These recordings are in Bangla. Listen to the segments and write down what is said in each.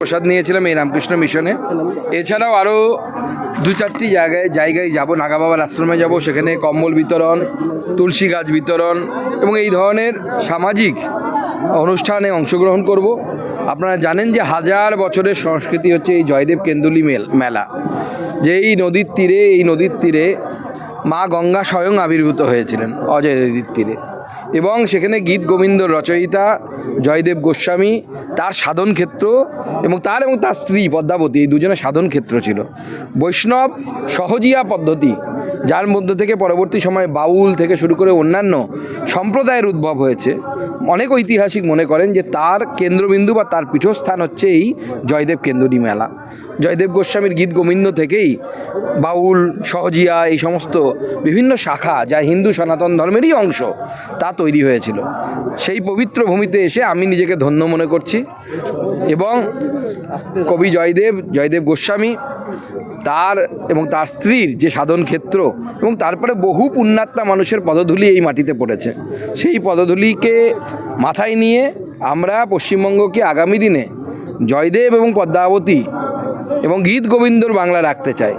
প্রসাদ নিয়েছিলাম এই রামকৃষ্ণ মিশনে। এছাড়াও আরও 2-4টি জায়গায় যাব, নাগা বাবার আশ্রমে যাব, সেখানে কম্বল বিতরণ, তুলসী গাছ বিতরণ এবং এই ধরনের সামাজিক অনুষ্ঠানে অংশগ্রহণ করব। আপনারা জানেন যে 1000 বছরের সংস্কৃতি হচ্ছে এই জয়দেব কেন্দুলি মেলা, যে এই নদীর তীরে মা গঙ্গা স্বয়ং আবির্ভূত হয়েছিলেন অজয় নদীর তীরে, এবং সেখানে গীত গোবিন্দর রচয়িতা জয়দেব গোস্বামী, তার সাধন ক্ষেত্র এবং তার স্ত্রী পদ্মাবতী, এই দুজনের সাধন ক্ষেত্র ছিল বৈষ্ণব সহজিয়া পদ্ধতি, যার মধ্য থেকে পরবর্তী সময়ে বাউল থেকে শুরু করে অন্যান্য সম্প্রদায়ের উদ্ভব হয়েছে। অনেক ঐতিহাসিক মনে করেন যে তার কেন্দ্রবিন্দু বা তার পীঠস্থান হচ্ছে এই জয়দেব কেন্দুলি মেলা। জয়দেব গোস্বামীর গীত গোবিন্দ থেকেই বাউল, সহজিয়া, এই সমস্ত বিভিন্ন শাখা যা হিন্দু সনাতন ধর্মেরই অংশ, তা তৈরি হয়েছিল। সেই পবিত্র ভূমিতে এসে আমি নিজেকে ধন্য মনে করছি এবং কবি জয়দেব গোস্বামী, তার স্ত্রীর যে সাধন ক্ষেত্র এবং তারপরে বহু পুণ্যাত্মা মানুষের পদধূলি এই মাটিতে পড়েছে, সেই পদধূলিকে মাথায় নিয়ে আমরা পশ্চিমবঙ্গকে আগামী দিনে জয়দেব এবং পদ্মাবতী এবং গীত গোবিন্দর বাংলা রাখতে চাই।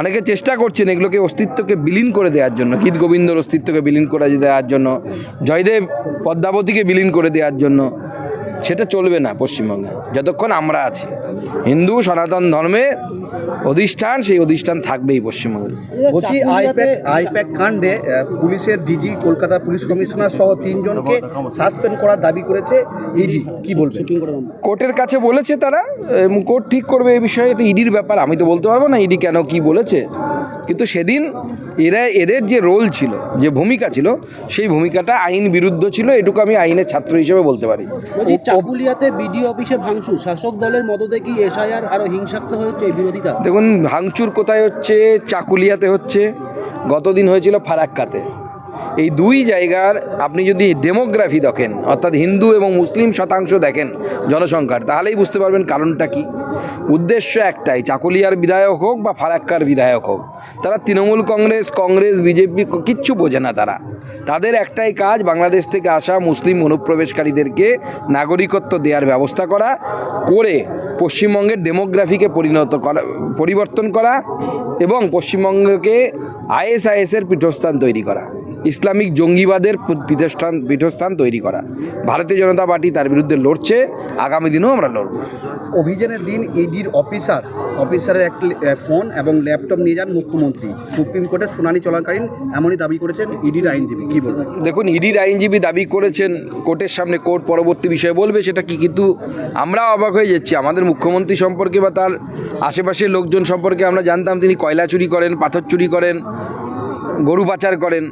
অনেকে চেষ্টা করছেন এগুলোকে অস্তিত্বকে বিলীন করে দেওয়ার জন্য, গীত গোবিন্দর অস্তিত্বকে বিলীন করে দেওয়ার জন্য, জয়দেব পদ্মাবতীকে বিলীন করে দেওয়ার জন্য। সেটা চলবে না পশ্চিমবঙ্গে যতক্ষণ আমরা আছি। হিন্দু সনাতন ধর্মের অধিষ্ঠান, সেই অধিষ্ঠান থাকবেই পশ্চিমবঙ্গে। বলছি, আইপ্যাক কাণ্ডে পুলিশের ডিজি, কলকাতা পুলিশ কমিশনার সহ 3 জনকে সাসপেন্ড করার দাবি করেছে ইডি, কি বলছে? কোর্টের কাছে বলেছে তারা, কোর্ট ঠিক করবে এই বিষয়ে, তো ইডির ব্যাপার, আমি তো বলতে পারবো না ইডি কেন কি বলেছে। কিন্তু সেদিন এদের যে রোল ছিল, যে ভূমিকা ছিল, সেই ভূমিকাটা আইন বিরুদ্ধ ছিল, এটুকু আমি আইনের ছাত্র হিসেবে বলতে পারি। চাকুলিয়াতে বিডিও অফিসে ভাঙচুর, শাসক দলের মদতে কি এসআইআর আরো হিংসাত্মক হয়েছে এই বিরোধিতা? দেখুন, ভাঙচুর কোথায় হচ্ছে? চাকুলিয়াতে হচ্ছে, গতদিন হয়েছিল ফারাক্কাতে। এই দুই জায়গার আপনি যদি ডেমোগ্রাফি দেখেন, অর্থাৎ হিন্দু এবং মুসলিম শতাংশ দেখেন জনসংখ্যার, তাহলেই বুঝতে পারবেন কারণটা কি। উদ্দেশ্য একটাই, চাকুলিয়ার বিধায়ক হোক বা ফারাক্কার বিধায়ক হোক, তারা তৃণমূল কংগ্রেস বিজেপি কিচ্ছু বোঝে না। তাদের একটাই কাজ, বাংলাদেশ থেকে আসা মুসলিম অনুপ্রবেশকারীদেরকে নাগরিকত্ব দেওয়ার ব্যবস্থা করে পশ্চিমবঙ্গের ডেমোগ্রাফিকে পরিবর্তন করা এবং পশ্চিমবঙ্গকে আইএসআইএসের পীঠস্থান তৈরি করা, ইসলামিক জঙ্গিবাদের পীঠস্থান তৈরি করা। ভারতীয় জনতা পার্টি তার বিরুদ্ধে লড়ছে, আগামী দিনেও আমরা লড়ব। অভিযানের দিন ইডির অফিসারের একটি ফোন এবং ল্যাপটপ নিয়ে যান মুখ্যমন্ত্রী। সুপ্রিম কোর্টের শুনানি চলাকালীন এমনই দাবি করেছেন ইডির আইনজীবী, কি বলবেন? দেখুন, ইডির আইনজীবী দাবি করেছেন, কোর্টের সামনে কোর্ট পরবর্তী বিষয়ে বলবে সেটা কি, কিন্তু আমরা অবাক হয়ে যাচ্ছি। আমাদের মুখ্যমন্ত্রী সম্পর্কে বা তার আশেপাশের লোকজন সম্পর্কে আমরা জানতাম তিনি কয়লা চুরি করেন, পাথর চুরি করেন, গরু পাচার করেন,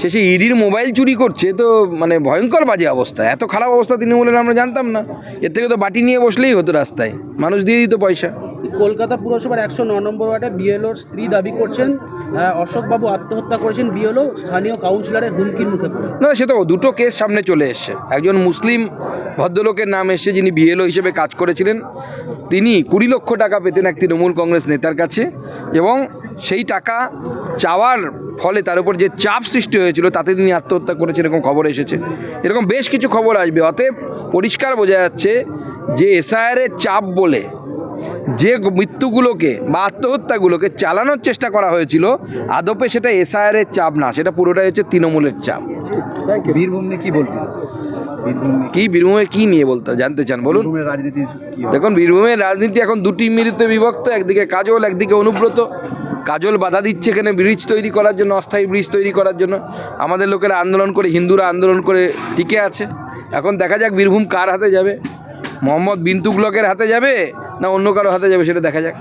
শেষে ইডির মোবাইল চুরি করছে। তো মানে ভয়ঙ্কর বাজে অবস্থা, এত খারাপ অবস্থা তৃণমূলের আমরা জানতাম না। এর থেকে তো বাটি নিয়ে বসলেই হতো রাস্তায়, মানুষ দিয়ে দিত পয়সা। কলকাতা পুরসভার 109 নম্বর ওয়ার্ডে বিএলওর স্ত্রী দাবি করছেন অশোকবাবু আত্মহত্যা করেছেন বিএলও স্থানীয় কাউন্সিলরের হুমকির মুখে পড়ে। না, সে তো দুটো কেস সামনে চলে এসছে। একজন মুসলিম ভদ্রলোকের নাম এসছে, যিনি বিএলও হিসেবে কাজ করেছিলেন। তিনি 20 লক্ষ টাকা পেতেন এক তৃণমূল কংগ্রেস নেতার কাছে, এবং সেই টাকা চাওয়ার ফলে তার উপর যে চাপ সৃষ্টি হয়েছিল তাতে তিনি আত্মহত্যা করেছেন, এরকম খবর এসেছে। এরকম বেশ কিছু খবর আসবে। অতএব পরিষ্কার বোঝা যাচ্ছে যে এসআইআরের চাপ বলে যে মৃত্যুগুলোকে বা আত্মহত্যাগুলোকে চালানোর চেষ্টা করা হয়েছিল, আদপে সেটা এসআইআরের চাপ না, সেটা পুরোটাই হচ্ছে তৃণমূলের চাপ। বীরভূম নিয়ে কি বলবেন? বীরভূমে কি নিয়ে বলতে জানতে চান বলুন? রাজনীতি দেখুন, বীরভূমের রাজনীতি এখন দুটি মিলিতে বিভক্ত, একদিকে কাজল, একদিকে অনুব্রত। কাজল বাধা দিচ্ছে এখানে ব্রিজ তৈরি করার জন্য, অস্থায়ী ব্রিজ তৈরি করার জন্য। আমাদের লোকেরা আন্দোলন করে, হিন্দুরা আন্দোলন করে টিকে আছে। এখন দেখা যাক বীরভূম কার হাতে যাবে, মোহাম্মদ বিন তুগলকের হাতে যাবে না অন্য কারো হাতে যাবে, সেটা দেখা যাক।